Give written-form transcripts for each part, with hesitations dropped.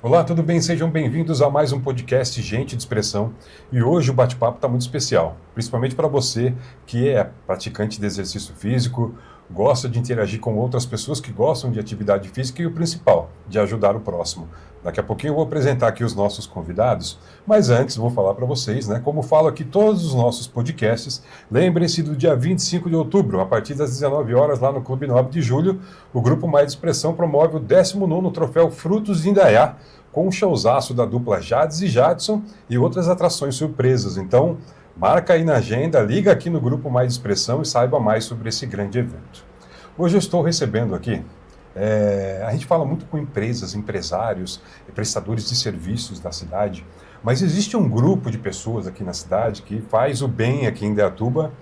Olá, tudo bem? Sejam bem-vindos a mais um podcast Gente de Expressão. E hoje o bate-papo está muito especial, principalmente para você que é praticante de exercício físico, gosta de interagir com outras pessoas que gostam de atividade física e o principal, de ajudar o próximo. Daqui a pouquinho eu vou apresentar aqui os nossos convidados, mas antes vou falar para vocês, né? Como falo aqui todos os nossos podcasts, lembrem-se do dia 25 de outubro, a partir das 19 horas, lá no Clube 9 de Julho, o Grupo Mais Expressão promove o 19º Troféu Frutos de Indaiá, com um showzaço da dupla Jades e Jadson e outras atrações surpresas. Então, marca aí na agenda, liga aqui no Grupo Mais Expressão e saiba mais sobre esse grande evento. Hoje eu estou recebendo aqui, a gente fala muito com empresas, empresários e prestadores de serviços da cidade, mas existe um grupo de pessoas aqui na cidade que faz o bem aqui em Indaiatuba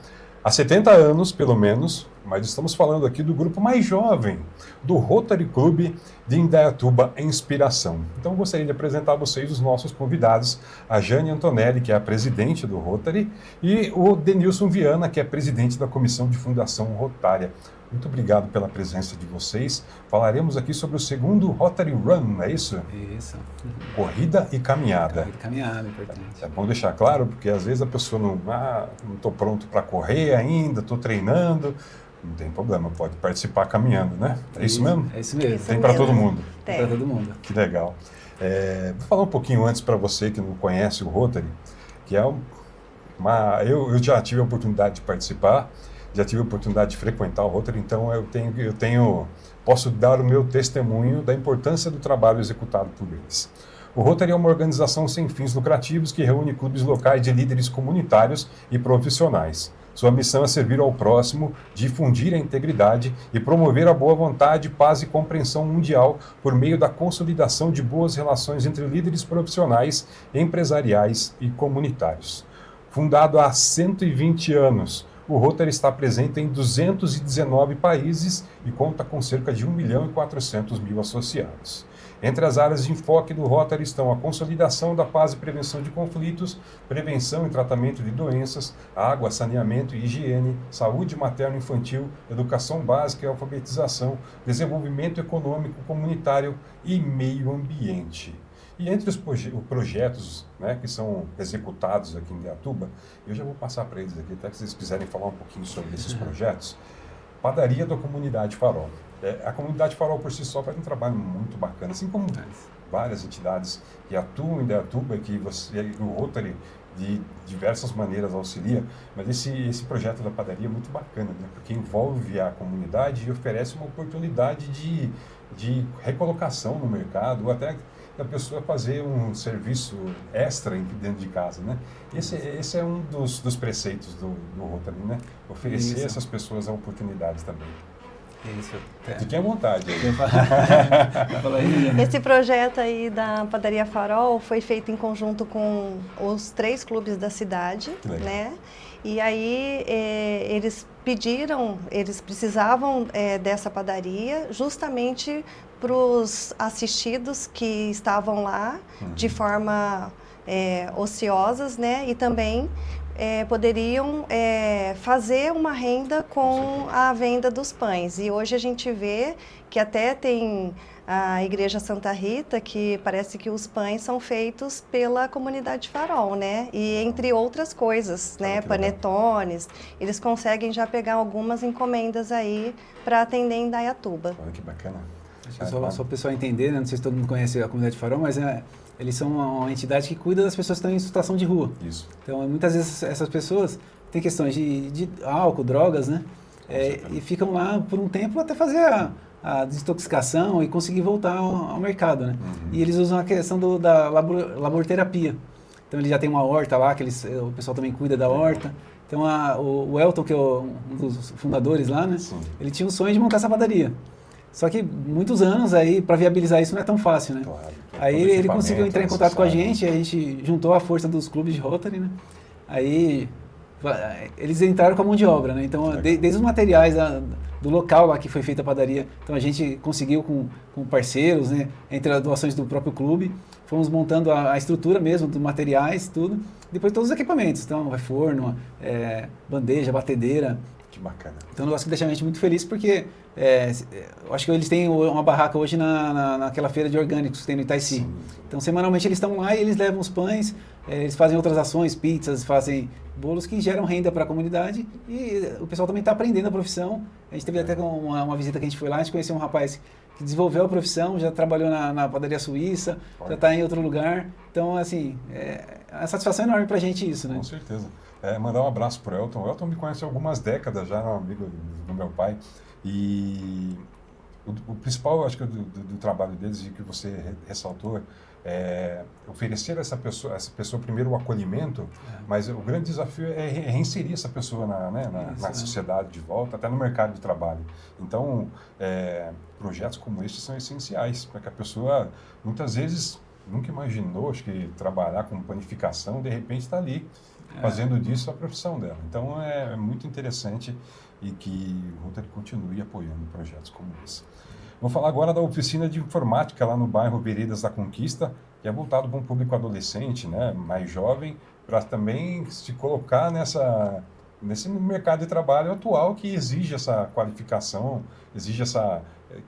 há 70 anos, pelo menos, mas estamos falando aqui do grupo mais jovem, do Rotary Club de Indaiatuba Inspiração. Então, eu gostaria de apresentar a vocês os nossos convidados, a Jane Antonelli, que é a presidente do Rotary, e o Denilson Viana, que é presidente da Comissão de Fundação Rotária. Muito obrigado pela presença de vocês. Falaremos aqui sobre o segundo Rotary Run, é isso? Isso. Corrida e caminhada. Corrida e caminhada, importante. É bom deixar claro, porque às vezes a pessoa não estou pronto para correr ainda, estou treinando. Não tem problema, pode participar caminhando, né? É isso mesmo? É isso mesmo. Isso Tem para mesmo. todo mundo. Tem para todo mundo. Que legal. Vou falar um pouquinho antes para você que não conhece o Rotary, que é eu já tive a oportunidade de participar, já tive a oportunidade de frequentar o Rotary, então posso dar o meu testemunho da importância do trabalho executado por eles. O Rotary é uma organização sem fins lucrativos que reúne clubes locais de líderes comunitários e profissionais. Sua missão é servir ao próximo, difundir a integridade e promover a boa vontade, paz e compreensão mundial por meio da consolidação de boas relações entre líderes profissionais, empresariais e comunitários. Fundado há 120 anos, o Rotary está presente em 219 países e conta com cerca de 1.400.000 associados. Entre as áreas de enfoque do Rotary estão a consolidação da paz e prevenção de conflitos, prevenção e tratamento de doenças, água, saneamento e higiene, saúde materno-infantil, educação básica e alfabetização, desenvolvimento econômico comunitário e meio ambiente. E entre os projetos, né, que são executados aqui em Indaiatuba, eu já vou passar para eles aqui, até que vocês quiserem falar um pouquinho sobre esses projetos. Padaria da Comunidade Farol. A Comunidade Farol, por si só, faz um trabalho muito bacana, assim como várias entidades que atuam em Indaiatuba e que o Rotary, de diversas maneiras, auxilia, mas esse projeto da padaria é muito bacana, né, porque envolve a comunidade e oferece uma oportunidade de recolocação no mercado, ou até da pessoa fazer um serviço extra dentro de casa, né? Esse é um dos preceitos do Rotary, né? Oferecer a essas pessoas a oportunidade também. Isso. Fiquem à vontade. Esse projeto aí da Padaria Farol foi feito em conjunto com os 3 clubes da cidade, né? E aí eles precisavam dessa padaria justamente para os assistidos que estavam lá de forma ociosas, né? E também poderiam fazer uma renda com a venda dos pães. E hoje a gente vê que até tem a Igreja Santa Rita, que parece que os pães são feitos pela Comunidade Farol, né? E entre outras coisas, né? Panetones, eles conseguem já pegar algumas encomendas aí para atender em Indaiatuba. Olha que bacana. Só o pessoal entender, né? Não sei se todo mundo conhece a Comunidade Farol, mas eles são uma entidade que cuida das pessoas que estão em situação de rua. Isso. Então, muitas vezes essas pessoas têm questões de álcool, drogas, né? E ficam lá por um tempo até fazer a desintoxicação e conseguir voltar ao mercado, né? E eles usam a questão da laborterapia. Então, eles já têm uma horta lá, o pessoal também cuida da horta. Então, o Elton, que é um dos fundadores lá, né? Sim. Ele tinha o sonho de montar essa padaria. Só que muitos anos aí, para viabilizar isso não é tão fácil, né? Claro, aí ele conseguiu entrar em contato com a gente juntou a força dos clubes de Rotary, né? Aí eles entraram com a mão de obra, né? Então, desde os materiais do local lá que foi feita a padaria, então a gente conseguiu com parceiros, né? Entre as doações do próprio clube, fomos montando a estrutura mesmo, dos materiais, tudo. Depois todos os equipamentos, então forno, bandeja, batedeira, Que bacana. Então, um negócio que deixa a gente muito feliz, porque eu acho que eles têm uma barraca hoje naquela feira de orgânicos que tem no Itaici. Sim. Então, semanalmente eles estão lá e eles levam os pães, eles fazem outras ações, pizzas, fazem bolos que geram renda para a comunidade e o pessoal também está aprendendo a profissão. A gente teve até uma visita que a gente foi lá, a gente conheceu um rapaz que desenvolveu a profissão, já trabalhou na padaria suíça, já está em outro lugar. Então, assim, a satisfação é enorme para a gente isso, né? Com certeza. Mandar um abraço para o Elton. O Elton me conhece há algumas décadas já, é um amigo do meu pai. E o principal, acho que, do trabalho deles, e que você ressaltou, é oferecer a essa pessoa primeiro o acolhimento, mas o grande desafio é reinserir essa pessoa na sociedade de volta, até no mercado de trabalho. Então, projetos como estes são essenciais para que a pessoa, muitas vezes, nunca imaginou, acho que trabalhar com panificação, de repente está ali, fazendo disso a profissão dela. Então, é muito interessante e que o Rotary continue apoiando projetos como esse. Vou falar agora da oficina de informática lá no bairro Veredas da Conquista, que é voltado para um público adolescente, né, mais jovem, para também se colocar nesse mercado de trabalho atual que exige essa qualificação, exige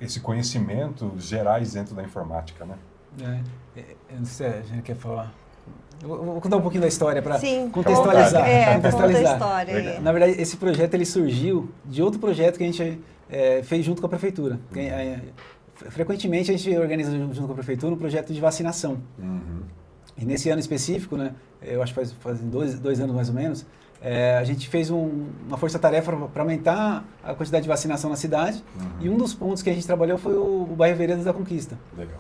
esse conhecimento gerais dentro da informática, né? Eu não sei se a gente quer falar. Vou contar um pouquinho da história para contextualizar. Contextualizar. Conta a história. Na verdade, esse projeto ele surgiu de outro projeto que a gente fez junto com a prefeitura. Frequentemente a gente organiza junto com a prefeitura um projeto de vacinação. Uhum. E nesse ano específico, né, eu acho que faz dois anos mais ou menos, a gente fez uma força-tarefa para aumentar a quantidade de vacinação na cidade. Uhum. E um dos pontos que a gente trabalhou foi o bairro Veredas da Conquista. Legal.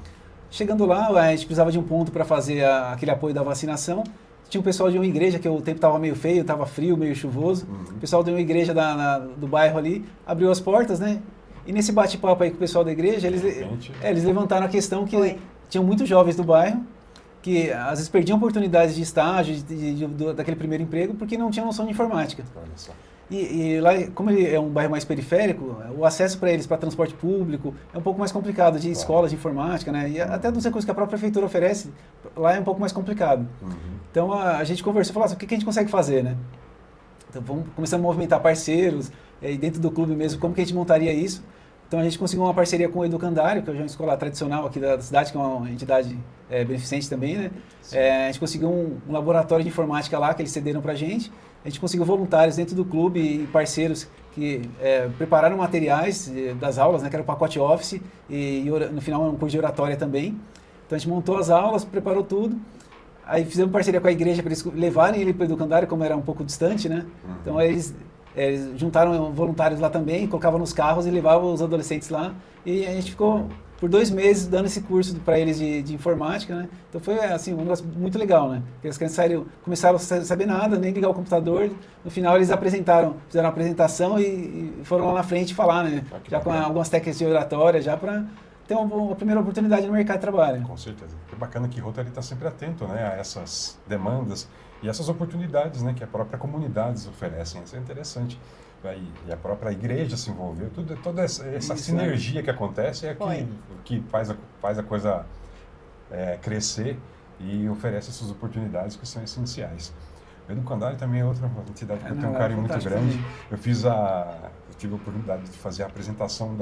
Chegando lá, a gente precisava de um ponto para fazer aquele apoio da vacinação. Tinha um pessoal de uma igreja, que o tempo estava meio feio, estava frio, meio chuvoso. Uhum. O pessoal de uma igreja do bairro ali abriu as portas, né? E nesse bate-papo aí com o pessoal da igreja, eles levantaram a questão que tinham muitos jovens do bairro que às vezes perdiam oportunidades de estágio, daquele primeiro emprego, porque não tinham noção de informática. Olha só. E lá, como ele é um bairro mais periférico, o acesso para eles, para transporte público, é um pouco mais complicado, de escolas de informática, né? E até dos recursos que a própria prefeitura oferece, lá é um pouco mais complicado. Uhum. Então a gente conversou e falou, o que a gente consegue fazer, né? Então vamos começar a movimentar parceiros, e dentro do clube mesmo, como que a gente montaria isso? Então a gente conseguiu uma parceria com o Educandário, que é uma escola tradicional aqui da cidade, que é uma entidade beneficente também, né? A gente conseguiu um laboratório de informática lá, que eles cederam para a gente. A gente conseguiu voluntários dentro do clube e parceiros que prepararam materiais das aulas, né, que era o pacote Office, e no final um curso de oratória também. Então a gente montou as aulas, preparou tudo. Aí fizemos parceria com a igreja para eles levarem ele para o Educandário, como era um pouco distante, né? Uhum. Então eles juntaram voluntários lá também, colocavam nos carros e levavam os adolescentes lá. E a gente ficou por 2 meses dando esse curso para eles de informática, né? Então foi assim, um negócio muito legal, né? Porque as crianças começaram a saber nada, nem ligar o computador. No final eles fizeram a apresentação e foram lá na frente falar, né? Já com algumas técnicas de oratória, já para ter uma primeira oportunidade no mercado de trabalho. Com certeza. É bacana que o Rotary está sempre atento, né, a essas demandas e essas oportunidades, né, que a própria comunidade oferecem. Isso é interessante. E a própria igreja se envolveu, toda essa sinergia que acontece é que faz a coisa crescer e oferece essas oportunidades que são essenciais. O Educandário também é outra entidade que eu tenho um carinho muito grande. Também. Eu tive a oportunidade de fazer a apresentação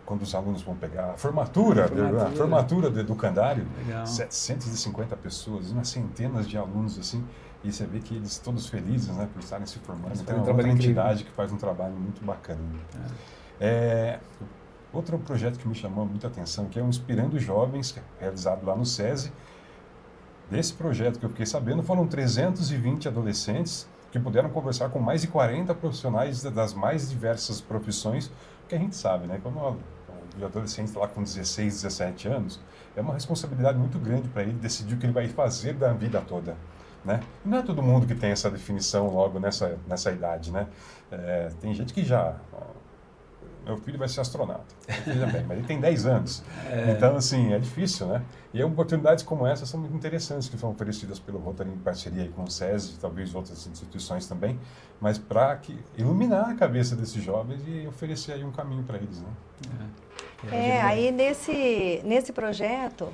quando os alunos vão pegar a formatura do Educandário, 750 pessoas, umas centenas de alunos assim, e você vê que eles todos felizes, né, por estarem se formando. Então é outra entidade que faz um trabalho muito bacana. Outro projeto que me chamou muita atenção, que é o Inspirando Jovens, realizado lá no SESI. Desse projeto que eu fiquei sabendo, foram 320 adolescentes que puderam conversar com mais de 40 profissionais das mais diversas profissões, porque a gente sabe, né, quando o adolescente está lá com 16, 17 anos, é uma responsabilidade muito grande para ele decidir o que ele vai fazer da vida toda, né? E não é todo mundo que tem essa definição logo nessa idade, né? Tem gente que já... Meu filho vai ser astronauta, mas ele tem 10 anos. Então, assim, é difícil, né? E oportunidades como essa são muito interessantes, que são oferecidas pelo Rotary em parceria com o SESI, talvez outras instituições também, mas para iluminar a cabeça desses jovens e oferecer aí um caminho para eles, né? Aí nesse projeto,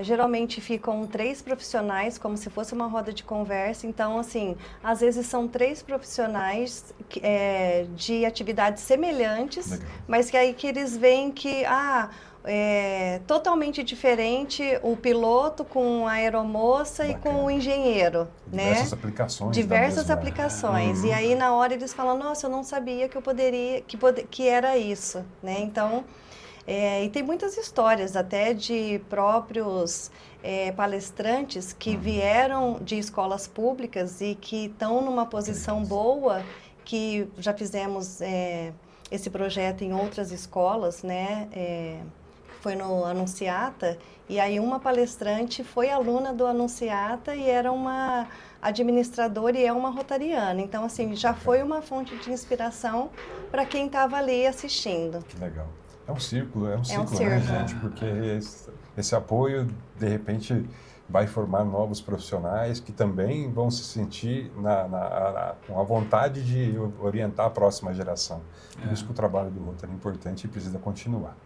Geralmente ficam 3 profissionais, como se fosse uma roda de conversa. Então, assim, às vezes são 3 profissionais de atividades semelhantes, Legal. mas que aí que eles veem que totalmente diferente o piloto com a aeromoça Bacana. e com o engenheiro, Diversas né? aplicações. Diversas da mesma... aplicações. E aí, na hora, eles falam, nossa, eu não sabia que eu poderia, que era isso, né? Então, e tem muitas histórias até de próprios palestrantes que vieram de escolas públicas e que estão numa posição boa, que já fizemos esse projeto em outras escolas, né? Foi no Anunciata, e aí uma palestrante foi aluna do Anunciata e era uma administradora e é uma rotariana. Então, assim, já foi uma fonte de inspiração para quem estava ali assistindo. Que legal. É um círculo, né, círculo. gente? Porque esse apoio, de repente, vai formar novos profissionais que também vão se sentir com a vontade de orientar a próxima geração. Por isso que o trabalho do Rotary é importante e precisa continuar.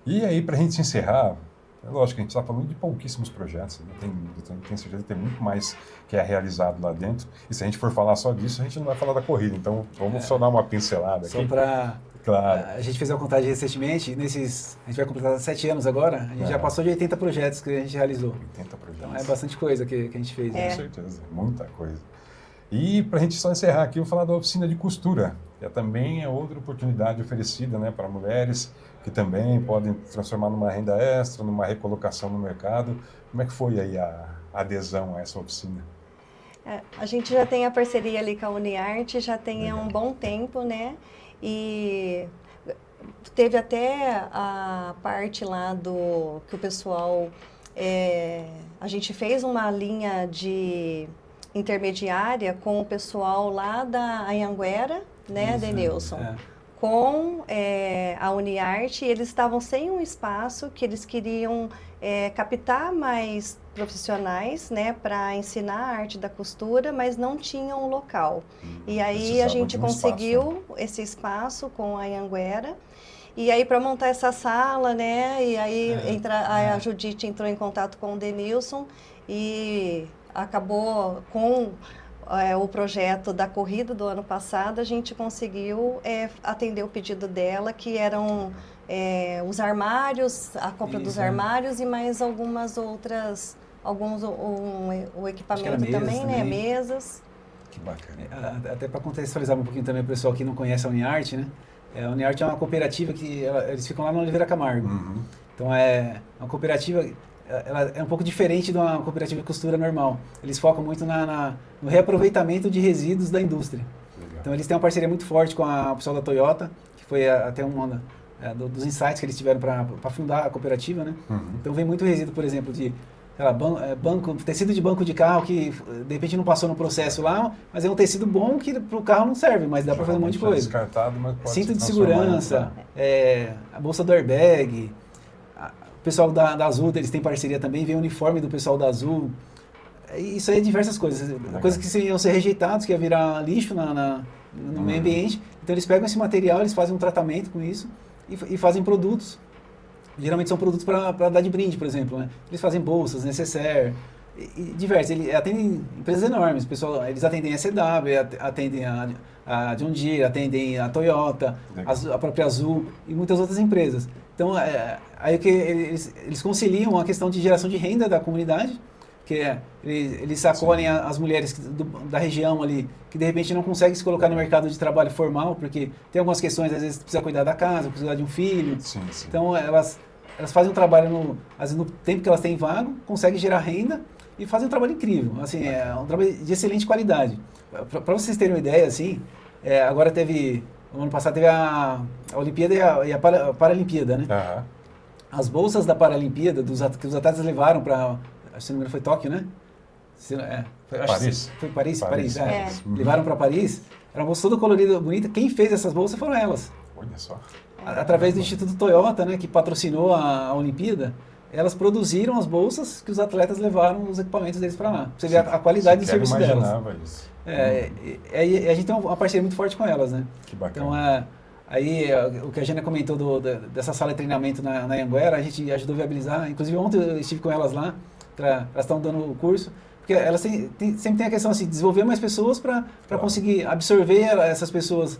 E aí, para a gente encerrar, é lógico que a gente está falando de pouquíssimos projetos, né? Eu tenho certeza que tem muito mais que é realizado lá dentro. E se a gente for falar só disso, a gente não vai falar da corrida. Então, vamos só dar uma pincelada aqui. Só para... Claro. A gente fez uma contagem recentemente, a gente vai completar 7 anos agora, a gente já passou de 80 projetos que a gente realizou. 80 projetos. Então é bastante coisa que a gente fez. Com certeza, muita coisa. E para a gente só encerrar aqui, eu vou falar da oficina de costura, que também é outra oportunidade oferecida, né, para mulheres que também podem transformar numa renda extra, numa recolocação no mercado. Como é que foi aí a adesão a essa oficina? A gente já tem a parceria ali com a Uniarte, já tem há um bom tempo, né? E teve até a parte lá que o pessoal... a gente fez uma linha de intermediária com o pessoal lá da Anhanguera, né, Denilson? Com a Uniarte, eles estavam sem um espaço que eles queriam captar mais profissionais, né, para ensinar a arte da costura, mas não tinham um local. E aí a gente conseguiu esse espaço com a Anhanguera. E aí para montar essa sala, né, e aí a Judite entrou em contato com o Denilson e acabou com o projeto da corrida do ano passado, a gente conseguiu atender o pedido dela, que eram os armários, a compra dos armários e mais algumas outras, o equipamento também, né? Mesas. Que bacana. Até para contextualizar um pouquinho também o pessoal que não conhece a Uniarte, né? A Uniarte é uma cooperativa que eles ficam lá no Oliveira Camargo. Então é uma cooperativa... Ela é um pouco diferente de uma cooperativa de costura normal. Eles focam muito no reaproveitamento de resíduos da indústria. Legal. Então eles têm uma parceria muito forte com o pessoal da Toyota, que foi até uma dos insights que eles tiveram para fundar a cooperativa, né? Então vem muito resíduo, por exemplo, de sei lá, tecido de banco de carro que de repente não passou no processo lá, mas é um tecido bom que para o carro não serve, mas dá para fazer um monte de coisa. Descartado, mas pode cinto de segurança, a bolsa do airbag. O pessoal da Azul, eles têm parceria também, vem o uniforme do pessoal da Azul. Isso aí é diversas coisas. Coisas que iam ser rejeitados, que ia virar lixo no meio ambiente. Então eles pegam esse material, eles fazem um tratamento com isso e fazem produtos. Geralmente são produtos para dar de brinde, por exemplo. Né? Eles fazem bolsas, necessaire, e diversos. Eles atendem empresas enormes. Pessoal, eles atendem a CW, atendem a John Deere, atendem a Toyota, a própria Azul e muitas outras empresas. Então, aí que eles conciliam a questão de geração de renda da comunidade, que eles acolhem as mulheres da região ali, que de repente não conseguem se colocar no mercado de trabalho formal, porque tem algumas questões, às vezes precisa cuidar da casa, precisa cuidar de um filho. Sim. Então, elas fazem um trabalho, às vezes no tempo que elas têm vago, conseguem gerar renda e fazem um trabalho incrível. Assim, é um trabalho de excelente qualidade. Para vocês terem uma ideia, assim, agora no ano passado teve a Olimpíada e a Paralimpíada, né? As bolsas da Paralimpíada, que os atletas levaram para, se não me engano foi Tóquio, né? Paris. Foi Paris. Levaram para Paris, era uma bolsa toda colorida, bonita. Quem fez essas bolsas foram elas. Olha só. Através do Instituto Toyota, né, que patrocinou a Olimpíada, elas produziram as bolsas que os atletas levaram os equipamentos deles para lá. Você vê a qualidade do serviço delas. Isso. E a gente tem uma parceria muito forte com elas, né? Que bacana. Então, Aí, o que a Jana comentou dessa sala de treinamento na Anhanguera, a gente ajudou a viabilizar. Inclusive, ontem eu estive com elas lá, elas estão dando o curso. Porque elas sempre tem a questão assim, de desenvolver mais pessoas para conseguir absorver essas pessoas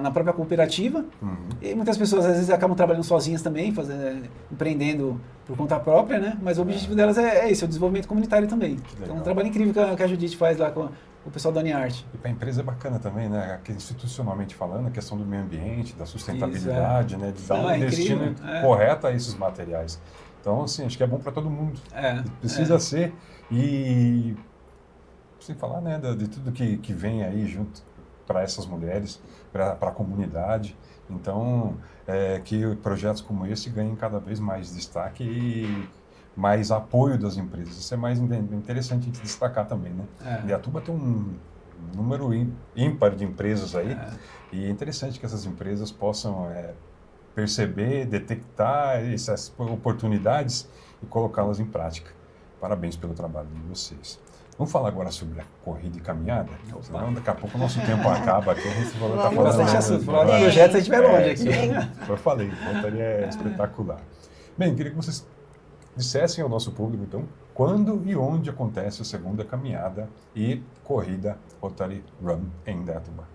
na própria cooperativa. E muitas pessoas, às vezes, acabam trabalhando sozinhas também, empreendendo por conta própria, né? Mas o objetivo delas é esse, o desenvolvimento comunitário também. Então, um trabalho incrível que a Judite faz lá com o pessoal da Uniarte. E para a empresa é bacana também, né? Aqui, institucionalmente falando, a questão do meio ambiente, da sustentabilidade, isso, né? De dar um destino correto a esses materiais. Então, assim, acho que é bom para todo mundo. Precisa ser. E sem falar, né, de tudo que vem aí junto para essas mulheres, para a comunidade. Então, que projetos como esse ganhem cada vez mais destaque e mais apoio das empresas. Isso é mais interessante a gente destacar também, né? E a Tuba tem um número ímpar de empresas aí, e é interessante que essas empresas possam perceber, detectar essas oportunidades e colocá-las em prática. Parabéns pelo trabalho de vocês. Vamos falar agora sobre a corrida e caminhada? Senão daqui a pouco o nosso tempo acaba aqui, a gente está falando... Bastante assunto, falar de projetos a gente vai longe aqui. Eu falei, o Rotary é espetacular. Bem, queria que vocês dissessem ao nosso público, então, quando e onde acontece a segunda caminhada e corrida Rotary Run em Indaiatuba.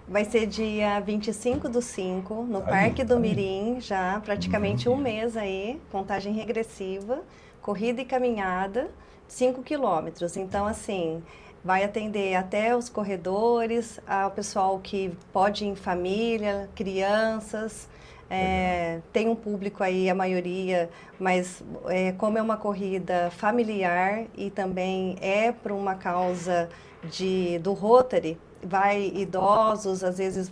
Vai ser dia 25/5, no Parque do Mirim, já praticamente um mês aí, contagem regressiva, corrida e caminhada, 5 quilômetros. Então, assim, vai atender até os corredores, ao pessoal que pode ir em família, crianças. Tem um público aí, a maioria, mas como é uma corrida familiar e também por uma causa do Rotary, vai idosos, às vezes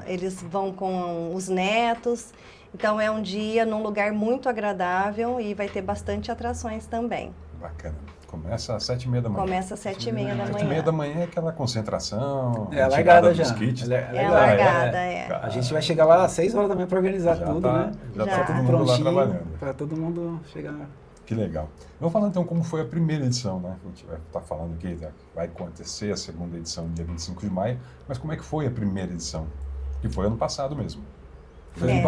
eles vão com os netos. Então é um dia num lugar muito agradável e vai ter bastante atrações também. Bacana. Começa às 7h30 da manhã. Começa às 7h30 da manhã. 7h30 da manhã é aquela concentração. É a largada já. É a largada, A gente vai chegar lá às 6 horas da manhã para organizar tudo, né? Já está todo mundo lá trabalhando. Para todo mundo chegar. Que legal. Vamos falar então como foi a primeira edição, né? A gente vai estar falando que vai acontecer a segunda edição dia 25 de maio, mas como é que foi a primeira edição? Que foi ano passado mesmo. Foi ano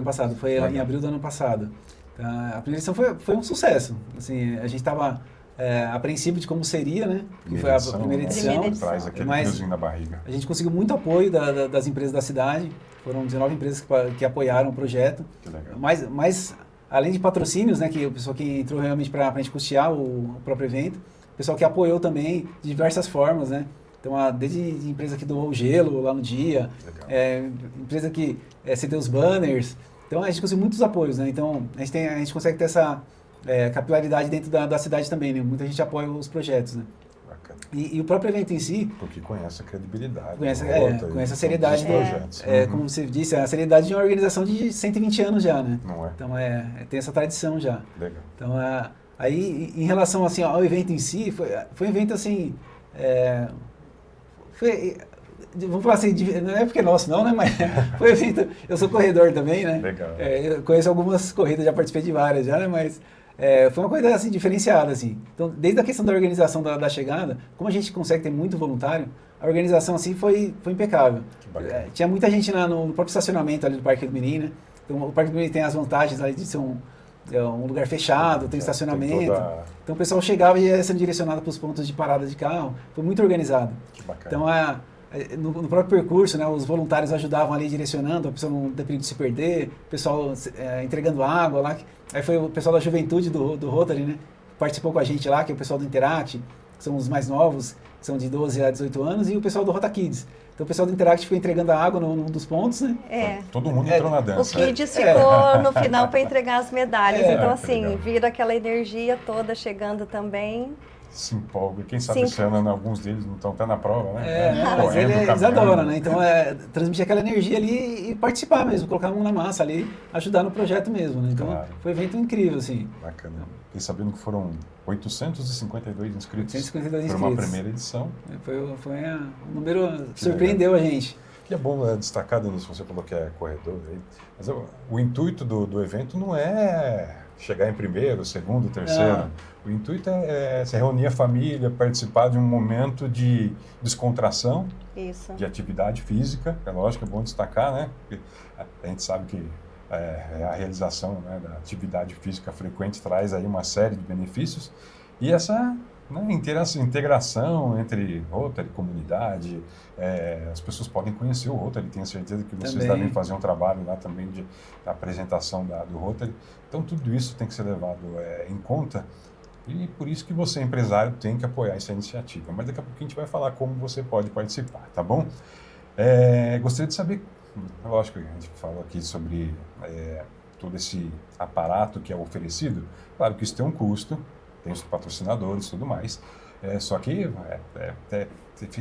passado, foi em abril do ano passado. Então, a primeira edição foi um sucesso. Assim, a gente estava a princípio de como seria, né? Que foi a primeira edição. Traz aquele friozinho na barriga. A gente conseguiu muito apoio das empresas da cidade. Foram 19 empresas que apoiaram o projeto. Que legal. Mas além de patrocínios, né, que o pessoal que entrou realmente para a gente custear o próprio evento, o pessoal que apoiou também de diversas formas, né? Então, desde empresa que doou o gelo lá no dia, empresa que cedeu os banners. Então, a gente conseguiu muitos apoios, né? Então, a gente consegue ter essa capilaridade dentro da cidade também, né? Muita gente apoia os projetos, né? Bacana. E o próprio evento em si... Porque conhece a credibilidade. Conhece a seriedade dos projetos. Como você disse, a seriedade de uma organização de 120 anos já, né? Não é? Então, tem essa tradição já. Legal. Então, aí, em relação assim, ao evento em si, foi um evento assim... vamos falar assim, não é porque é nosso não, né? Mas foi um evento... Eu sou corredor também, né? Legal. Eu conheço algumas corridas, já participei de várias já, né? Mas... foi uma coisa assim, diferenciada, assim. Então, desde a questão da organização da chegada, como a gente consegue ter muito voluntário, a organização assim foi impecável. Tinha muita gente no próprio estacionamento ali do Parque do Mirim, né? Então, o Parque do Mirim tem as vantagens ali de ser um lugar fechado, tem estacionamento. Então, o pessoal chegava e ia sendo direcionado para os pontos de parada de carro. Foi muito organizado. Que bacana. Então, no próprio percurso, né, os voluntários ajudavam ali direcionando, a pessoa não ter perigo de se perder, o pessoal entregando água lá. Aí foi o pessoal da juventude do Rotary, né, que participou com a gente lá, que é o pessoal do Interact, que são os mais novos, que são de 12 a 18 anos, e o pessoal do Rota Kids. Então o pessoal do Interact foi entregando a água num dos pontos, né? Todo mundo entrou na dança. O Kids ficou no final para entregar as medalhas. Então, assim, vira aquela energia toda chegando também. Se empolga. Quem sabe esse ano alguns deles não estão até na prova, né? Mas eles adoram, né? Então, transmitir aquela energia ali e participar mesmo, colocar a mão na massa ali, ajudar no projeto mesmo, né? Então, foi um evento incrível, assim. Bacana. Fiquei sabendo que foram 852 inscritos 852 para uma primeira edição. Foi um número que surpreendeu a gente. que é bom destacar, Denilson, você falou que é corredor, aí, mas o intuito do evento não é chegar em primeiro, segundo, terceiro. Não. O intuito é se reunir a família, participar de um momento de descontração, Isso. de atividade física. É lógico, é bom destacar, né? Porque a gente sabe que a realização, né, da atividade física frequente traz aí uma série de benefícios. E essa, né, integração entre Rotary e comunidade, as pessoas podem conhecer o Rotary, tenho certeza que vocês Também. devem fazer um trabalho lá também de apresentação do Rotary. Então, tudo isso tem que ser levado em conta e por isso que você, empresário, tem que apoiar essa iniciativa. Mas daqui a pouco a gente vai falar como você pode participar, tá bom? Gostaria de saber, lógico, a gente falou aqui sobre todo esse aparato que é oferecido. Claro que isso tem um custo, tem os patrocinadores e tudo mais, só que é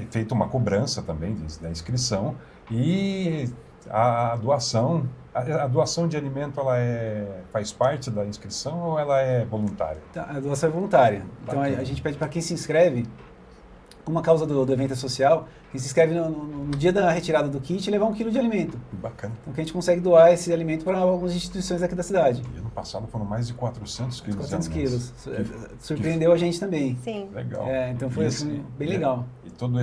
feita uma cobrança também da inscrição e a doação de alimento, ela faz parte da inscrição ou ela é voluntária? A doação é voluntária. Então, Bacana. a gente pede para quem se inscreve, como a causa do evento é social, quem se inscreve no dia da retirada do kit, levar 1 quilo de alimento. Bacana. Então, que a gente consegue doar esse alimento para algumas instituições aqui da cidade. E ano passado foram mais de 400 quilos 400 de alimentos. quilos. Surpreendeu a gente também. Sim. Legal. Então, foi assim, bem legal. E todo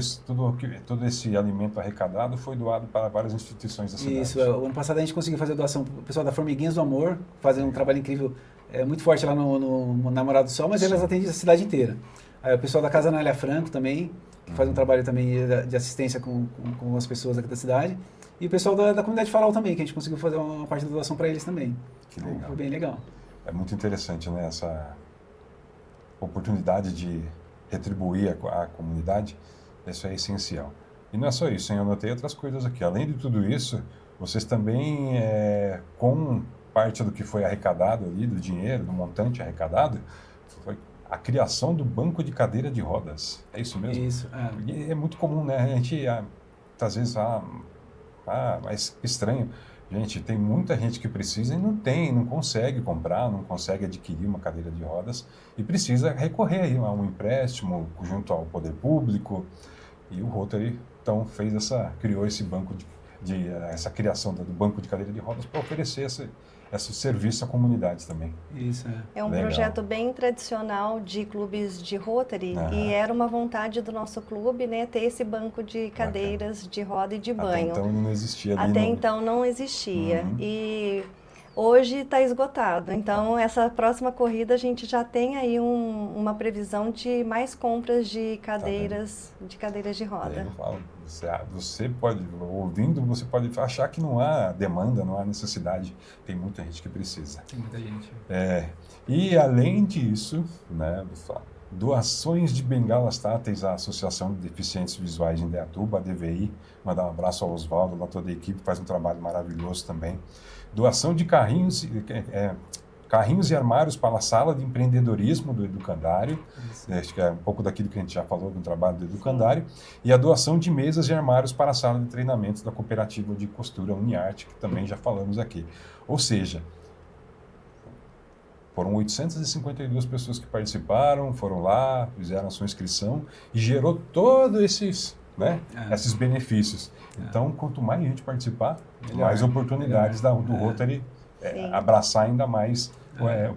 esse alimento arrecadado foi doado para várias instituições da cidade. Isso, o ano passado a gente conseguiu fazer doação para o pessoal da Formiguinhas do Amor, fazendo um trabalho incrível, muito forte lá no Namorado do Sol, mas elas atendem a cidade inteira. Aí o pessoal da Casa Nália Franco também, que faz um trabalho também de assistência com as pessoas aqui da cidade. E o pessoal da comunidade Farol também, que a gente conseguiu fazer uma parte da doação para eles também. Que legal. Então, foi bem legal. É muito interessante, né, essa oportunidade de retribuir a comunidade. Isso é essencial. E não é só isso, hein? Eu anotei outras coisas aqui. Além de tudo isso, vocês também, com parte do que foi arrecadado ali, do dinheiro, do montante arrecadado, foi a criação do banco de cadeira de rodas. É isso mesmo? Isso. Porque é muito comum, né? A gente, às vezes, mas estranho. Gente, tem muita gente que precisa e não consegue comprar, não consegue adquirir uma cadeira de rodas e precisa recorrer aí a um empréstimo junto ao poder público. E o Rotary, então, criou esse banco essa criação do banco de cadeira de rodas para oferecer esse serviço à comunidade também. Isso, É um Legal. projeto bem tradicional de clubes de Rotary e era uma vontade do nosso clube, né, ter esse banco de cadeiras de roda e de banho. Até então não existia ali. Até então não existia. E hoje está esgotado. Então, essa próxima corrida a gente já tem aí uma previsão de mais compras de cadeiras de roda. Eu falo, você pode, ouvindo, você pode achar que não há demanda, não há necessidade. Tem muita gente que precisa. Tem muita gente. E além disso, né, doações de bengalas táteis à Associação de Deficientes Visuais de Indaiatuba, a DVI. Mandar um abraço ao Oswaldo, lá toda a equipe, faz um trabalho maravilhoso também. Doação de carrinhos e armários para a sala de empreendedorismo do Educandário. Acho que é um pouco daquilo que a gente já falou do trabalho do Educandário. E a doação de mesas e armários para a sala de treinamentos da cooperativa de costura Uniarte, que também já falamos aqui. Ou seja, foram 852 pessoas que participaram, foram lá, fizeram a sua inscrição e gerou todos esses benefícios. Então, quanto mais gente participar, mais oportunidades do Rotary abraçar ainda mais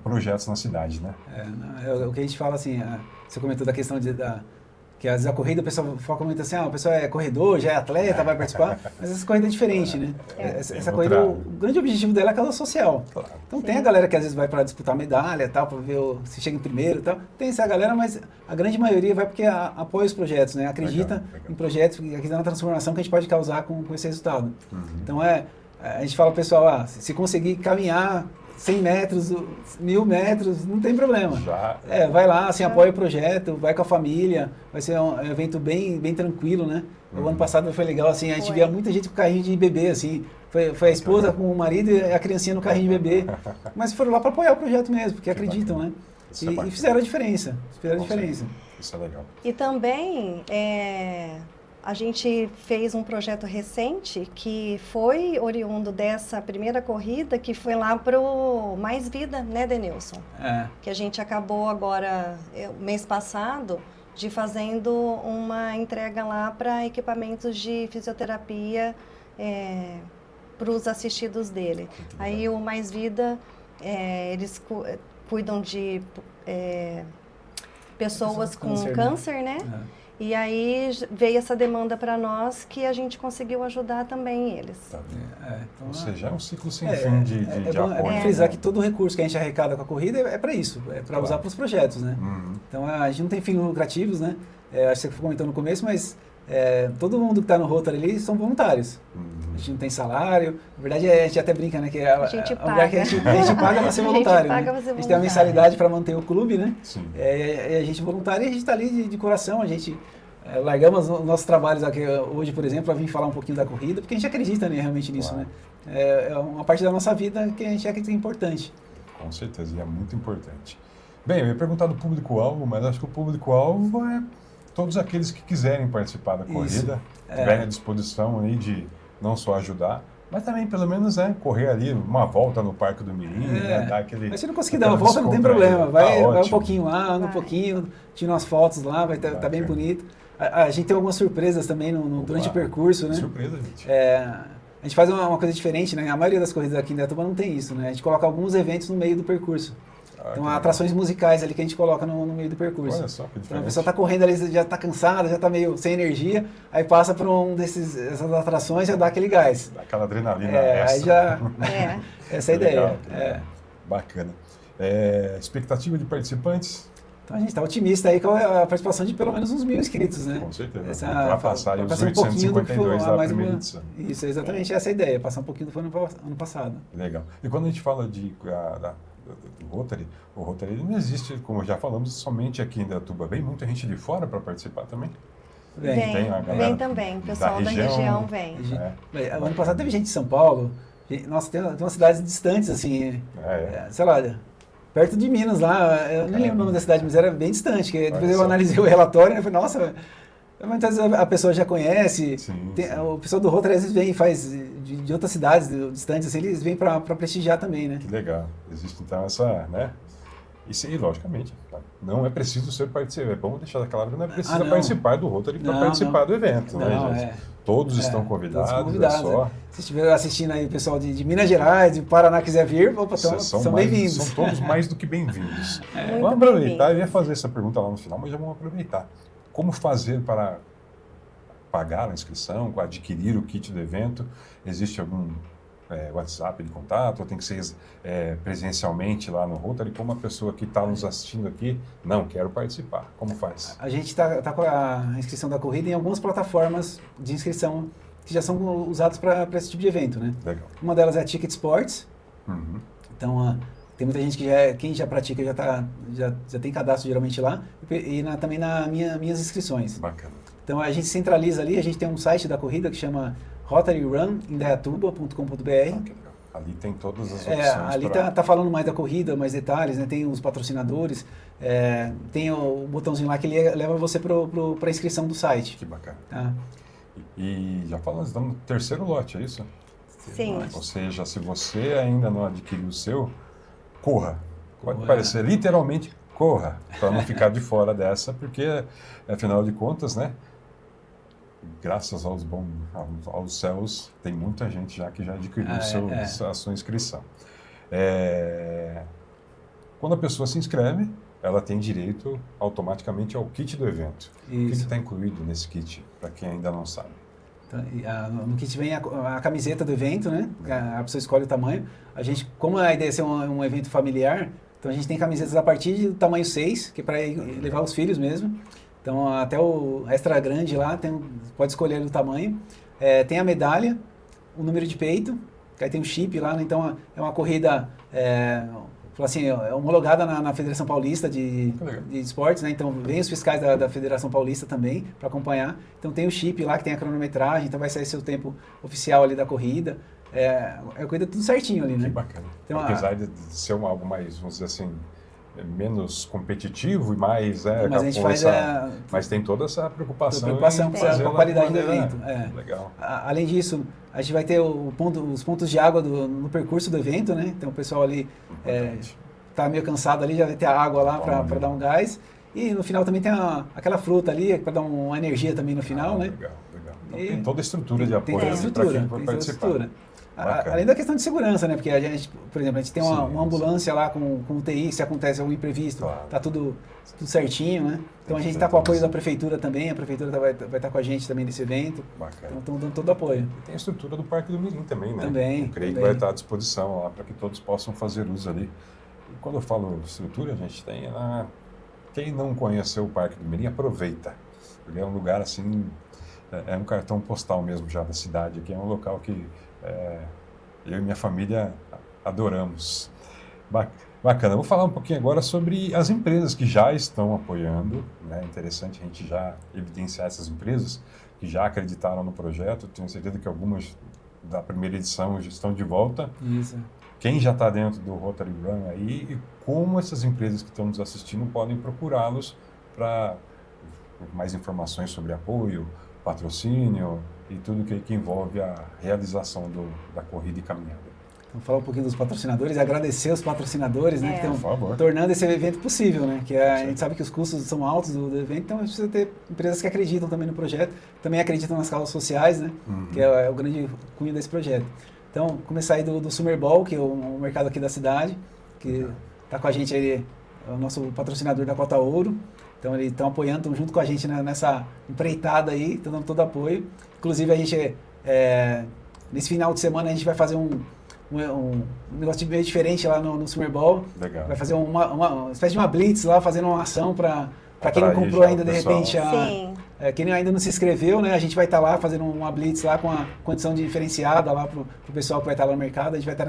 projetos na cidade, né? O que a gente fala assim, você comentou da questão que às vezes a corrida, o pessoal comenta assim, o pessoal é corredor, já é atleta, vai participar, mas essa corrida é diferente, né? Essa corrida, o grande objetivo dela é a causa social. Claro. Então tem a galera que às vezes vai para disputar medalha, tal, para ver se chega em primeiro, tal. Tem essa galera, mas a grande maioria vai porque apoia os projetos, né? Acredita legal. em projetos, acredita na transformação que a gente pode causar com esse resultado. Então a gente fala pro pessoal, se conseguir caminhar 100 metros, 1000 metros, não tem problema. Vai lá, assim, apoia o projeto, vai com a família, vai ser um evento bem, bem tranquilo, né? O ano passado foi legal, assim, a gente via muita gente com carrinho de bebê, assim, foi a esposa com o marido e a criancinha no carrinho de bebê, mas foram lá para apoiar o projeto mesmo, porque acreditam, né? E fizeram a diferença, Isso é legal. E também a gente fez um projeto recente que foi oriundo dessa primeira corrida, que foi lá pro Mais Vida, né, Denilson? Que a gente acabou agora, mês passado, de fazendo uma entrega lá para equipamentos de fisioterapia para os assistidos dele. Aí o Mais Vida, eles cuidam de pessoas com câncer, né? E aí veio essa demanda para nós que a gente conseguiu ajudar também eles. Tá. Então, ou seja, é um ciclo sem fim de apoio. É bom frisar que todo o recurso que a gente arrecada com a corrida é para isso, é para usar para os projetos, né? Então a gente não tem fins lucrativos, né? Acho que você comentou no começo, mas todo mundo que está no Rotary ali são voluntários. A gente não tem salário. Na verdade, a gente até brinca, né? Que a gente paga. Lugar que a gente paga para ser voluntário. A gente paga né? pra ser A gente tem a mensalidade para manter o clube, né? Sim. A gente voluntário e a gente está ali de coração. A gente largamos os nossos trabalhos aqui hoje, por exemplo, para vir falar um pouquinho da corrida, porque a gente acredita realmente nisso, né? É uma parte da nossa vida que a gente acredita que é importante. Com certeza, e é muito importante. Bem, eu ia perguntar do público-alvo, mas acho que o público-alvo é todos aqueles que quiserem participar da corrida, tiverem à disposição aí de não só ajudar, mas também, pelo menos, correr ali uma volta no Parque do Mirim, dar aquele... Mas se não conseguir dar uma volta, não tem problema. Vai um pouquinho lá, anda um pouquinho, tira umas fotos lá, vai tá bem bonito. A gente tem algumas surpresas também durante o percurso, né? Surpresa, gente. A gente faz uma coisa diferente, né? A maioria das corridas aqui em Indaiatuba não tem isso, né? A gente coloca alguns eventos no meio do percurso. Então, atrações musicais ali que a gente coloca no meio do percurso. Olha só que diferente. Então, a pessoa está correndo ali, já está cansada, já está meio sem energia, aí passa por essas atrações e já dá aquele gás. Dá aquela adrenalina extra. Aí já... Essa é a ideia. Legal. Bacana. Expectativa de participantes? Então, a gente está otimista aí com a participação de pelo menos uns 1.000 inscritos, né? Com certeza. Para passar os 852 da primeira edição. Isso, exatamente essa é a ideia, passar um pouquinho do ano passado. Legal. E quando a gente fala do Rotary, o Rotary não existe, como já falamos, somente aqui em Indaiatuba. Vem muita gente de fora para participar também? Vem também, o pessoal da região vem. O ano passado teve gente de São Paulo, nossa, tem umas cidades distantes, assim, sei lá, perto de Minas lá, eu não lembro o nome da cidade, mas era bem distante, que depois eu analisei o relatório e falei, nossa, muitas vezes a pessoa já conhece, o pessoal do Rotary às vezes vem, faz de outras cidades distantes, assim, eles vêm para prestigiar também, né? Que legal, existe então essa, né? E logicamente, não é preciso ser participante, é bom deixar claro que não é preciso participar do Rotary para participar do evento, né, gente? Todos estão convidados, só. Se estiver assistindo aí o pessoal de Minas Gerais, de Paraná quiser vir, são bem-vindos. São todos mais do que bem-vindos. Vamos aproveitar, eu ia fazer essa pergunta lá no final, mas já vamos aproveitar. Como fazer para pagar a inscrição, adquirir o kit do evento? Existe algum WhatsApp de contato, ou tem que ser presencialmente lá no Rotary? Como a pessoa que está nos assistindo aqui, não, quero participar, como faz? A gente está com a inscrição da corrida em algumas plataformas de inscrição que já são usadas para esse tipo de evento, né? Legal. Uma delas é a Ticket Sports. Então, tem muita gente que quem já pratica já tem cadastro geralmente lá, e também nas minhas inscrições. Bacana. Então, a gente centraliza ali, a gente tem um site da corrida que chama rotaryrunindaituba.com.br. Ali tem todas as opções. Ali tá falando mais da corrida, mais detalhes, né? Tem os patrocinadores, tem o botãozinho lá que leva você para a inscrição do site. Que bacana. Tá? E já falamos, estamos no terceiro lote, é isso? Sim. Ou seja, se você ainda não adquiriu o seu, corra. Pode parecer literalmente corra, para não ficar de fora dessa, porque, afinal de contas, né? Graças aos céus, tem muita gente já que já adquiriu a sua inscrição. Quando a pessoa se inscreve, ela tem direito automaticamente ao kit do evento. Isso. O que está incluído nesse kit, para quem ainda não sabe? No kit vem a camiseta do evento, né? A pessoa escolhe o tamanho. A gente, como a ideia é ser um evento familiar, então a gente tem camisetas a partir do tamanho 6, que é para levar os filhos mesmo. Então, até o extra grande lá, pode escolher o tamanho. Tem a medalha, o número de peito, aí tem o chip lá, né? Então é uma corrida assim, homologada na Federação Paulista de Esportes, né? Então vem os fiscais da Federação Paulista também para acompanhar. Então tem o chip lá que tem a cronometragem, então vai sair seu tempo oficial ali da corrida. Cuida tudo certinho ali, né? Que bacana. Então, apesar de ser algo mais, vamos dizer assim, menos competitivo e mais... mas a gente mas tem toda essa preocupação com a qualidade do evento. Legal. Além disso, a gente vai ter os pontos de água no percurso do evento, né? Então o pessoal ali está meio cansado ali, já vai ter a água lá para dar um gás. E no final também tem aquela fruta ali, para dar uma energia também no final, né? Legal, legal. Então, E tem toda a estrutura de apoio tem para estrutura, quem for tem toda a participar. estrutura. Bacana. Além da questão de segurança, né? Porque a gente, por exemplo, a gente tem uma Sim, ambulância lá com UTI, se acontece algum imprevisto, Claro. tá tudo certinho, né? Então a que gente ter está com o tudo apoio da assim. prefeitura também, a prefeitura vai estar com a gente também nesse evento. Bacana. Então estão dando todo o apoio. E tem a estrutura do Parque do Mirim também, né? Também, Eu creio que também. vai estar à disposição lá para que todos possam fazer uso ali. E quando eu falo estrutura, a gente tem quem não conheceu o Parque do Mirim, aproveita. Ele é um lugar assim, é um cartão postal mesmo já da cidade, que é um local que eu e minha família adoramos. Bacana. Vou falar um pouquinho agora sobre as empresas que já estão apoiando. Né? É interessante a gente já evidenciar essas empresas que já acreditaram no projeto. Tenho certeza que algumas da primeira edição já estão de volta. Isso. Quem já está dentro do Rotary Run aí e como essas empresas que estão nos assistindo podem procurá-los para mais informações sobre apoio, patrocínio e tudo que envolve a realização da corrida e caminhada. Vamos falar um pouquinho dos patrocinadores e agradecer os patrocinadores, né, que Por estão favor. tornando esse evento possível, né? Que a gente sabe que os custos são altos do evento, então a gente precisa ter empresas que acreditam também no projeto, também acreditam nas causas sociais, né? Que é o grande cunho desse projeto. Então, começar aí do Summer Ball, que é o mercado aqui da cidade, que está com a gente aí, é o nosso patrocinador da Cota Ouro. Então, eles estão apoiando, estão junto com a gente nessa empreitada aí, estão dando todo apoio. Inclusive, a gente, nesse final de semana, a gente vai fazer um negócio meio diferente lá no Summer Ball. Legal. Vai fazer uma espécie de uma blitz lá, fazendo uma ação para quem não Atrair comprou já ainda, o de pessoal. repente, Sim. quem ainda não se inscreveu, né? A gente vai estar lá fazendo uma blitz lá com a condição diferenciada lá pro pessoal que vai estar lá no mercado. A gente vai estar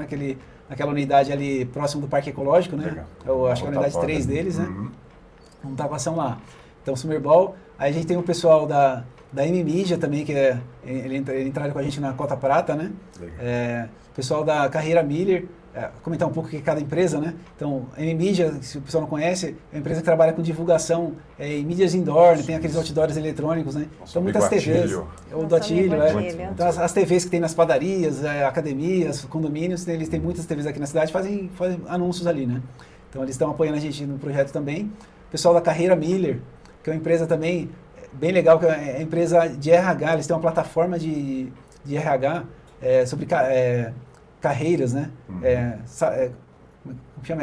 naquela unidade ali próximo do Parque Ecológico, né? Legal. Eu acho que é a unidade Rotatória. 3 deles, né? Vamos estar com a ação lá. Então, Summer Ball. Aí a gente tem o pessoal da M-Mídia também, que ele entraram com a gente na Cota Prata, né? Legal. O pessoal da Carreira Miller, comentar um pouco o que é cada empresa, né? Então, a M-Mídia, se o pessoal não conhece, é uma empresa que trabalha com divulgação em mídias indoor, né? Tem aqueles outdoors eletrônicos, né? Nossa, então, muitas amigo TVs. Atílio. O do Atílio, Atílio. Então, as TVs que tem nas padarias, academias, condomínios, eles têm muitas TVs aqui na cidade, fazem anúncios ali, né? Então, eles estão apoiando a gente no projeto também. O pessoal da Carreira Miller, que é uma empresa também bem legal, que é a empresa de RH, eles têm uma plataforma de RH sobre carreiras, né? Como chama?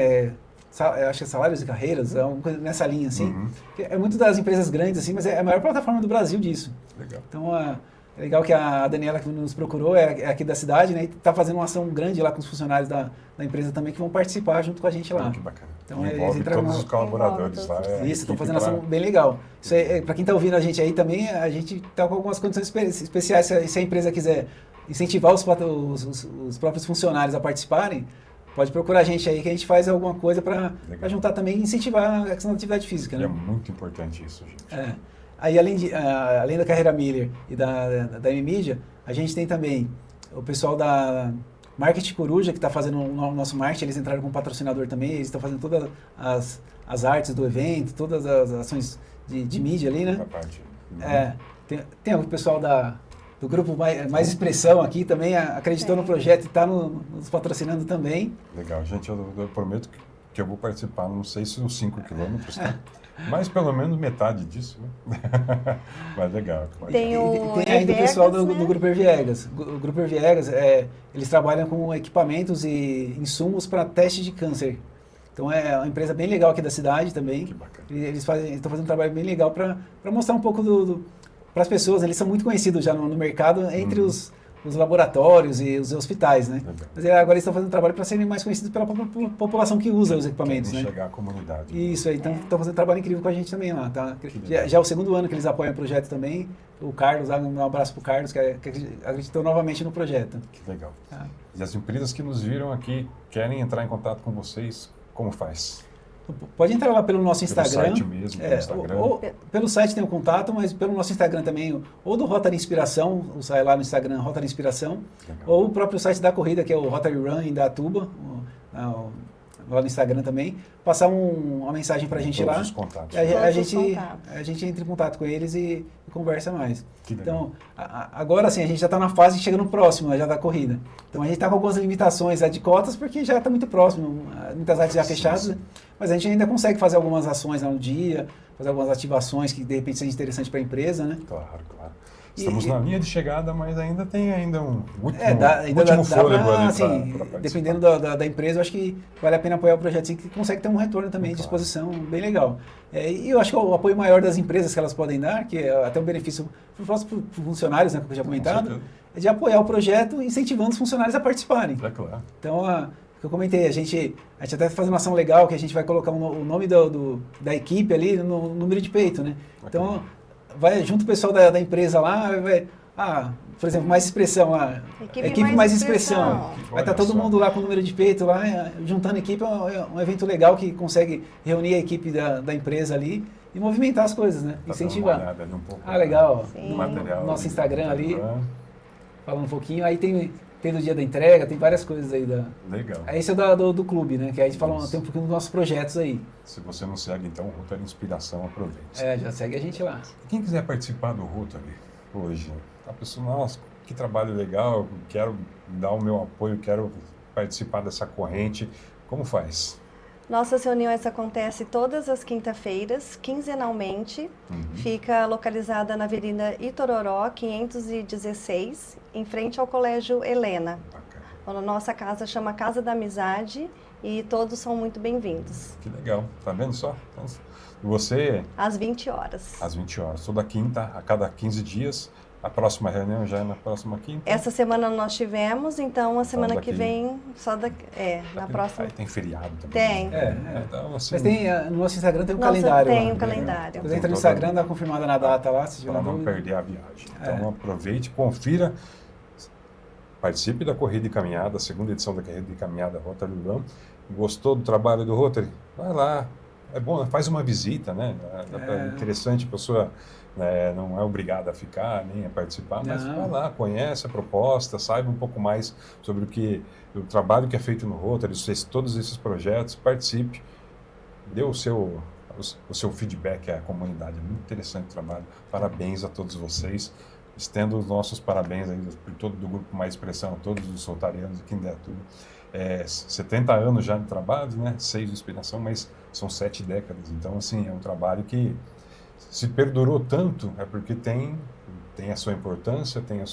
Acho que é salários e carreiras, é uma coisa nessa linha, assim. Que é muito das empresas grandes, assim, mas é a maior plataforma do Brasil disso. Legal. Então, é legal que a Daniela, que nos procurou, é aqui da cidade, né? E está fazendo uma ação grande lá com os funcionários da empresa também, que vão participar junto com a gente lá. Que bacana. Então, envolve entraram todos os colaboradores lá. Isso, estão fazendo ação bem legal. Isso para quem está ouvindo a gente aí também, a gente está com algumas condições especiais. Se a empresa quiser incentivar os próprios funcionários a participarem, pode procurar a gente aí que a gente faz alguma coisa para juntar também e incentivar a questão da atividade física. Né? É muito importante isso, gente. Aí, além da Carreira Miller e da M-Mídia, a gente tem também o pessoal da Marketing Coruja, que está fazendo o nosso marketing. Eles entraram como patrocinador também, eles estão fazendo todas as artes do evento, todas as ações de mídia ali, né? Tem o pessoal do grupo mais Expressão aqui também, acreditou no projeto e está nos patrocinando também. Legal, gente, eu prometo que eu vou participar, não sei se os 5 quilômetros, tá? Mas pelo menos metade disso, né? Mas legal. Tem ainda o pessoal do né? Grupo Viegas. O Grupo Viegas, eles trabalham com equipamentos e insumos para teste de câncer. Então é uma empresa bem legal aqui da cidade também. Que bacana. Eles estão fazendo um trabalho bem legal para mostrar um pouco para as pessoas. Né? Eles são muito conhecidos já no mercado entre os laboratórios e os hospitais, né? Legal. Mas agora eles estão fazendo trabalho para serem mais conhecidos pela população que usa os equipamentos, né? Chegar à comunidade. Isso aí, então estão fazendo um trabalho incrível com a gente também lá, tá? Já é o segundo ano que eles apoiam o projeto também. O Carlos, um abraço para o Carlos, que acreditou novamente no projeto. Que legal. E as empresas que nos viram aqui querem entrar em contato com vocês, como faz? Pode entrar lá pelo nosso Instagram. Pelo site mesmo, pelo Instagram. Ou pelo site tem o contato, mas pelo nosso Instagram também, ou do Rotary Inspiração, sai lá no Instagram Rotary Inspiração, Legal. ou o próprio site da corrida, que é o Rotary Run em Datuba, lá no Instagram também, passar uma mensagem para a gente lá. Todos os contatos. A gente entra em contato com eles e conversa mais. Então, agora sim, a gente já está na fase chegando próximo já da corrida. Então, a gente está com algumas limitações de cotas, porque já está muito próximo, muitas áreas já fechadas, mas a gente ainda consegue fazer algumas ações lá no dia, fazer algumas ativações que, de repente, sejam interessantes para a empresa, né? Claro. Estamos na linha de chegada, mas ainda tem um último fôlego ali assim, dependendo da empresa, eu acho que vale a pena apoiar o projeto assim, que consegue ter um retorno também de exposição bem legal. E eu acho que o apoio maior das empresas que elas podem dar, que é até um benefício para os funcionários, né, que eu já comentado, é de apoiar o projeto incentivando os funcionários a participarem. É claro. Então, que eu comentei, a gente até vai fazer uma ação legal, que a gente vai colocar o nome da equipe ali no número de peito, né? Então, vai junto o pessoal da empresa lá, por exemplo, mais expressão lá, equipe mais expressão. Vai estar todo mundo lá com o número de peito lá, juntando equipe, é um evento legal que consegue reunir a equipe da empresa ali e movimentar as coisas, né? Incentivar. Ali um pouco, legal. Do material. Nosso Instagram ali, falando um pouquinho. Aí tem do dia da entrega, tem várias coisas aí. Legal. Esse é do clube, né? Que aí a gente fala tem um pouquinho dos nossos projetos aí. Se você não segue, então, o Rotary Inspiração, aproveite. Já segue a gente lá. Quem quiser participar do Rotary hoje, a pessoa, nossa, que trabalho legal, quero dar o meu apoio, quero participar dessa corrente, como faz? Nossas reuniões acontecem todas as quinta-feiras, quinzenalmente. Fica localizada na Avenida Itororó, 516, em frente ao Colégio Helena. A nossa casa chama Casa da Amizade e todos são muito bem-vindos. Que legal, tá vendo só? Você... Às 20 horas. Às 20 horas, toda quinta, a cada 15 dias. A próxima reunião já é na próxima quinta? Essa semana nós tivemos, então a semana que vem, na próxima... Aí tem feriado também. Tem. Então, assim, mas tem, no nosso Instagram tem um calendário. Tem um calendário. Você entra no Instagram, dá confirmada na data lá, se tiver para não perder a viagem. Então aproveite, confira, participe da Corrida e Caminhada, a segunda edição da Corrida e Caminhada Rotary Run. Gostou do trabalho do Rotary? Vai lá. É bom, faz uma visita, né? É interessante, a pessoa... não é obrigada a ficar, nem a participar, mas vai lá, conhece a proposta, saiba um pouco mais sobre o trabalho que é feito no Rotary, todos esses projetos, participe, dê o seu feedback à comunidade. É muito interessante o trabalho. Parabéns a todos vocês. Estendo os nossos parabéns aí por todo do Grupo Mais Expressão, a todos os rotarianos aqui em Indaiatuba. 70 anos já de trabalho, né? 6 de inspiração, mas são 7 décadas. Então, assim, é um trabalho que se perdurou tanto, é porque tem a sua importância, tem a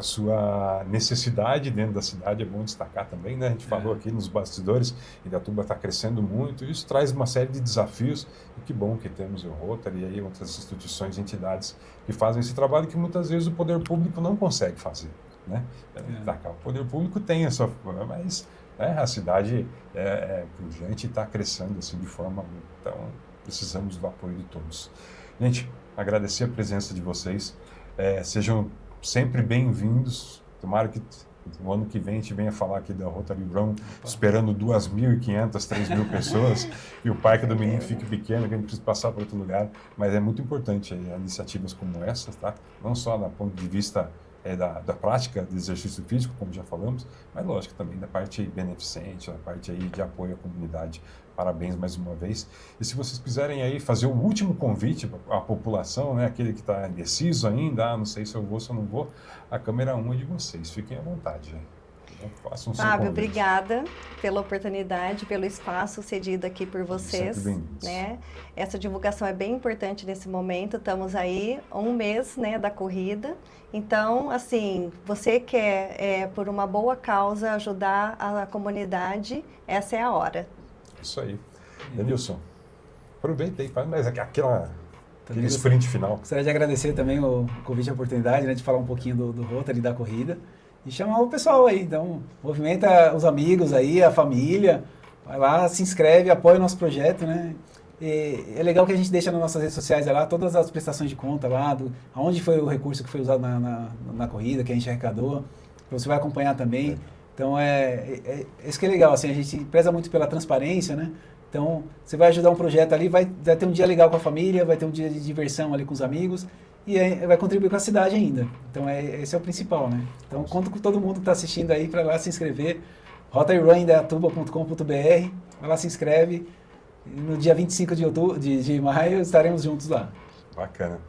sua necessidade dentro da cidade, é bom destacar também, né? A gente falou aqui nos bastidores, Indaiatuba está crescendo muito, isso traz uma série de desafios, e que bom que temos o Rotary e aí outras instituições e entidades que fazem esse trabalho que muitas vezes o poder público não consegue fazer, né? O poder público tem a sua, mas a cidade é pujante e está crescendo assim de forma, então precisamos do apoio de todos. Gente, agradecer a presença de vocês, sejam sempre bem-vindos. Tomara que no ano que vem a gente venha falar aqui da Rotary Run, esperando 2.500, 3.000 pessoas, e o Parque do Menino fique pequeno, que a gente precisa passar para outro lugar. Mas é muito importante iniciativas como essas, tá? Não só do ponto de vista da prática de exercício físico, como já falamos, mas lógico também da parte beneficente, da parte aí de apoio à comunidade. Parabéns mais uma vez. E se vocês quiserem aí fazer um último convite à população, né, aquele que está indeciso ainda, não sei se eu vou, se eu não vou, a câmera 1 é de vocês. Fiquem à vontade. Façam Fábio, obrigada pela oportunidade, pelo espaço cedido aqui por vocês. Sempre bem-vindos. Né? Essa divulgação é bem importante nesse momento. Estamos aí um mês, né, da corrida. Então, assim, você quer, por uma boa causa, ajudar a comunidade, essa é a hora. Isso aí. Denilson, aproveita aí, faz mais aquele sprint final. Gostaria de agradecer também o convite e a oportunidade, né, de falar um pouquinho do Rotary, da corrida, e chamar o pessoal aí. Então, movimenta os amigos aí, a família, vai lá, se inscreve, apoia o nosso projeto, né? E é legal que a gente deixa nas nossas redes sociais lá todas as prestações de conta lá, aonde foi o recurso que foi usado na corrida, que a gente arrecadou, você vai acompanhar também. Então, isso que é legal, assim, a gente preza muito pela transparência, né? Então, você vai ajudar um projeto ali, vai ter um dia legal com a família, vai ter um dia de diversão ali com os amigos e vai contribuir com a cidade ainda. Então, esse é o principal, né? Então, conto com todo mundo que está assistindo aí para lá se inscrever, rotaryrunindaiatuba.com.br, vai lá, se inscreve. E no dia 25 de maio estaremos juntos lá. Bacana.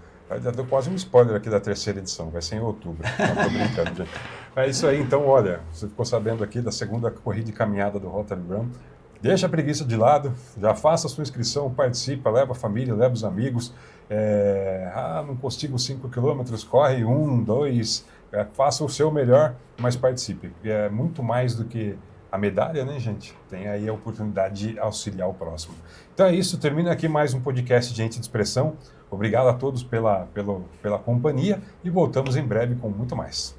Já deu quase um spoiler aqui da 3ª edição, vai ser em outubro. Não, tô brincando, gente. É isso aí, então, olha, você ficou sabendo aqui da 2ª corrida e caminhada do Rotary Run. Deixa a preguiça de lado, já faça a sua inscrição, participa, leva a família, leva os amigos. Não consigo 5 quilômetros, corre 1, 2, faça o seu melhor, mas participe. É muito mais do que a medalha, né, gente? Tem aí a oportunidade de auxiliar o próximo. Então é isso, termina aqui mais um podcast Gente de Expressão. Obrigado a todos pela companhia e voltamos em breve com muito mais.